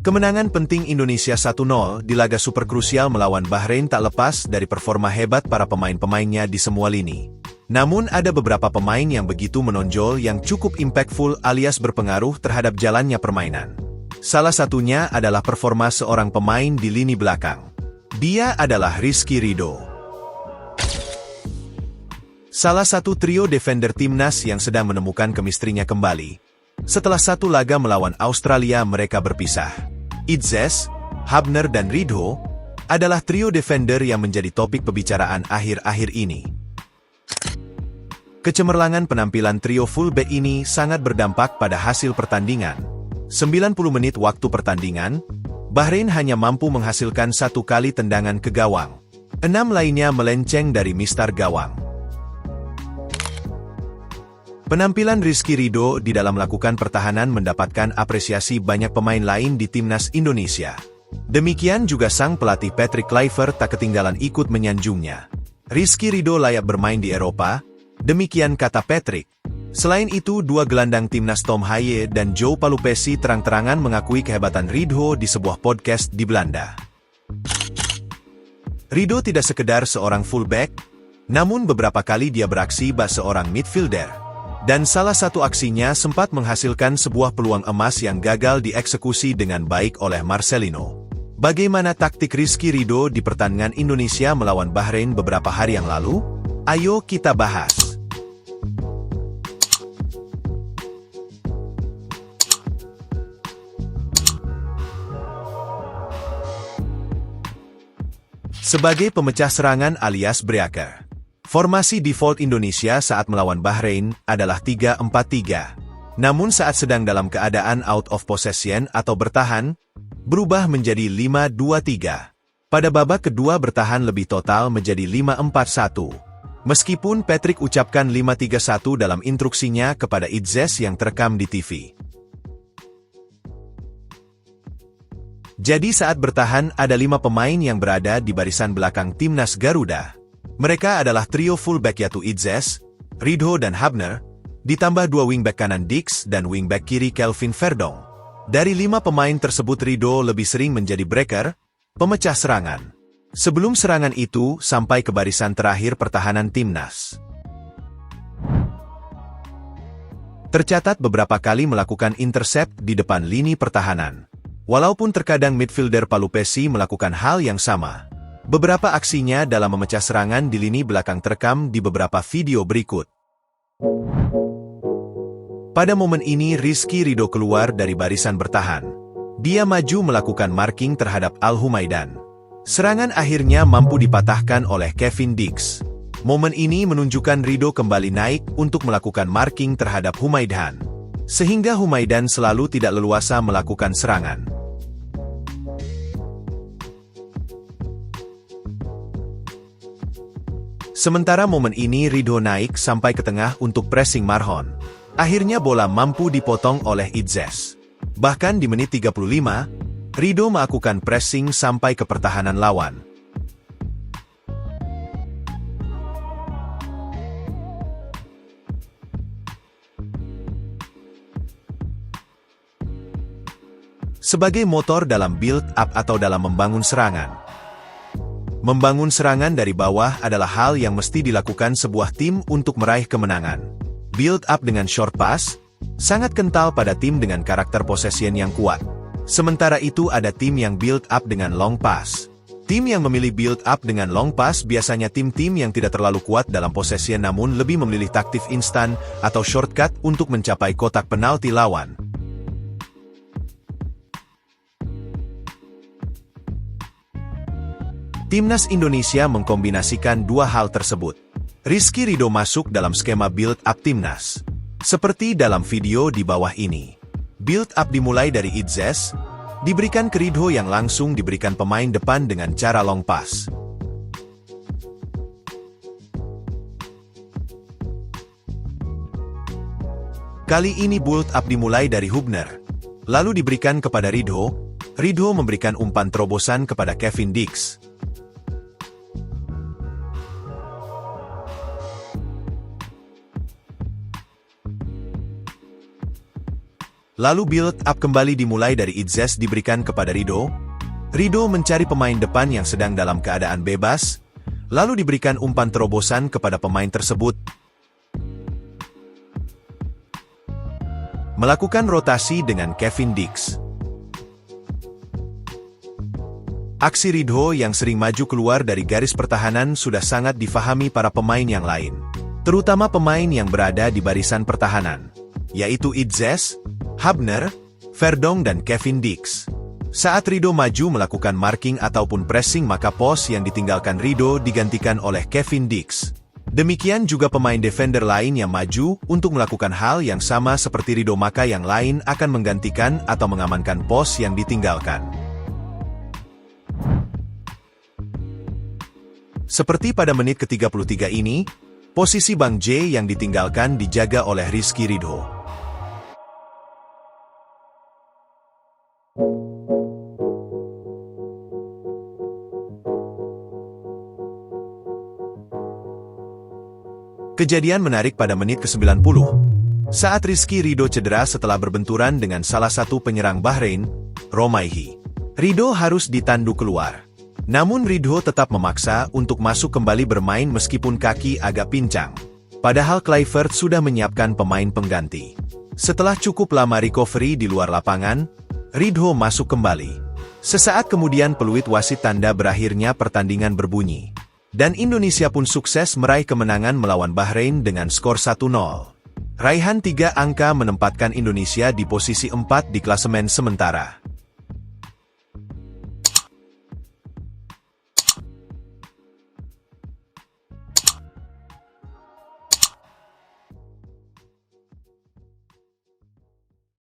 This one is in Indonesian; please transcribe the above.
Kemenangan penting Indonesia 1-0 di laga super krusial melawan Bahrain tak lepas dari performa hebat para pemain-pemainnya di semua lini. Namun ada beberapa pemain yang begitu menonjol yang cukup impactful alias berpengaruh terhadap jalannya permainan. Salah satunya adalah performa seorang pemain di lini belakang. Dia adalah Rizky Ridho. Salah satu trio defender timnas yang sedang menemukan kemistrinya kembali. Setelah satu laga melawan Australia mereka berpisah. Idzes, Habner dan Ridho adalah trio defender yang menjadi topik pembicaraan akhir-akhir ini. Kecemerlangan penampilan trio fullback ini sangat berdampak pada hasil pertandingan. 90 menit waktu pertandingan, Bahrain hanya mampu menghasilkan 1 kali tendangan ke gawang. 6 lainnya melenceng dari mistar gawang. Penampilan Rizky Ridho di dalam melakukan pertahanan mendapatkan apresiasi banyak pemain lain di timnas Indonesia. Demikian juga sang pelatih Patrick Kluivert tak ketinggalan ikut menyanjungnya. Rizky Ridho layak bermain di Eropa, demikian kata Patrick. Selain itu, dua gelandang timnas Tom Haye dan Joe Palupesi terang-terangan mengakui kehebatan Ridho di sebuah podcast di Belanda. Ridho tidak sekedar seorang fullback, namun beberapa kali dia beraksi bak seorang midfielder. Dan salah satu aksinya sempat menghasilkan sebuah peluang emas yang gagal dieksekusi dengan baik oleh Marcelino. Bagaimana taktik Rizky Ridho di pertandingan Indonesia melawan Bahrain beberapa hari yang lalu? Ayo kita bahas. Sebagai pemecah serangan alias breaker, formasi default Indonesia saat melawan Bahrain adalah 3-4-3. Namun saat sedang dalam keadaan out of possession atau bertahan, berubah menjadi 5-2-3. Pada babak kedua bertahan lebih total menjadi 5-4-1. Meskipun Patrick ucapkan 5-3-1 dalam instruksinya kepada Idzes yang terekam di TV. Jadi saat bertahan ada 5 pemain yang berada di barisan belakang timnas Garuda. Mereka adalah trio fullback yaitu Idzes, Ridho dan Habner, ditambah 2 wingback kanan Dix dan wingback kiri Kelvin Verdong. Dari 5 pemain tersebut Ridho lebih sering menjadi breaker, pemecah serangan. Sebelum serangan itu sampai ke barisan terakhir pertahanan timnas. Tercatat beberapa kali melakukan intercept di depan lini pertahanan. Walaupun terkadang midfielder Palupesi melakukan hal yang sama. Beberapa aksinya dalam memecah serangan di lini belakang terekam di beberapa video berikut. Pada momen ini Rizky Ridho keluar dari barisan bertahan. Dia maju melakukan marking terhadap Al-Humaidan. Serangan akhirnya mampu dipatahkan oleh Kevin Dix. Momen ini menunjukkan Ridho kembali naik untuk melakukan marking terhadap Humaidan. Sehingga Humaidan selalu tidak leluasa melakukan serangan. Sementara momen ini Ridho naik sampai ke tengah untuk pressing Marhon. Akhirnya bola mampu dipotong oleh Idzes. Bahkan di menit 35, Ridho melakukan pressing sampai ke pertahanan lawan. Sebagai motor dalam build-up atau dalam membangun serangan. Membangun serangan dari bawah adalah hal yang mesti dilakukan sebuah tim untuk meraih kemenangan. Build-up dengan short pass, sangat kental pada tim dengan karakter possession yang kuat. Sementara itu ada tim yang build-up dengan long pass. Tim yang memilih build-up dengan long pass biasanya tim-tim yang tidak terlalu kuat dalam possession namun lebih memilih taktik instan atau shortcut untuk mencapai kotak penalti lawan. Timnas Indonesia mengkombinasikan dua hal tersebut. Rizky Ridho masuk dalam skema build-up timnas. Seperti dalam video di bawah ini. Build-up dimulai dari Idzes, diberikan ke Ridho yang langsung diberikan pemain depan dengan cara long pass. Kali ini build-up dimulai dari Hubner, lalu diberikan kepada Ridho. Ridho memberikan umpan terobosan kepada Kevin Dix. Lalu build up kembali dimulai dari Idzes diberikan kepada Rido. Rido mencari pemain depan yang sedang dalam keadaan bebas, lalu diberikan umpan terobosan kepada pemain tersebut. Melakukan rotasi dengan Kevin Dix. Aksi Rido yang sering maju keluar dari garis pertahanan sudah sangat difahami para pemain yang lain, terutama pemain yang berada di barisan pertahanan, yaitu Idzes, Hubner, Verdong dan Kevin Dix. Saat Rido maju melakukan marking ataupun pressing, maka pos yang ditinggalkan Rido digantikan oleh Kevin Dix. Demikian juga pemain defender lain yang maju untuk melakukan hal yang sama seperti Rido, maka yang lain akan menggantikan atau mengamankan pos yang ditinggalkan. Seperti pada menit ke-33 ini, posisi Bang J yang ditinggalkan dijaga oleh Rizky Ridho. Kejadian menarik pada menit ke-90. Saat Rizky Ridho cedera setelah berbenturan dengan salah satu penyerang Bahrain, Romaihi. Ridho harus ditandu keluar. Namun Ridho tetap memaksa untuk masuk kembali bermain meskipun kaki agak pincang. Padahal Kluivert sudah menyiapkan pemain pengganti. Setelah cukup lama recovery di luar lapangan, Ridho masuk kembali. Sesaat kemudian peluit wasit tanda berakhirnya pertandingan berbunyi. Dan Indonesia pun sukses meraih kemenangan melawan Bahrain dengan skor 1-0. Raihan 3 angka menempatkan Indonesia di posisi 4 di klasemen sementara.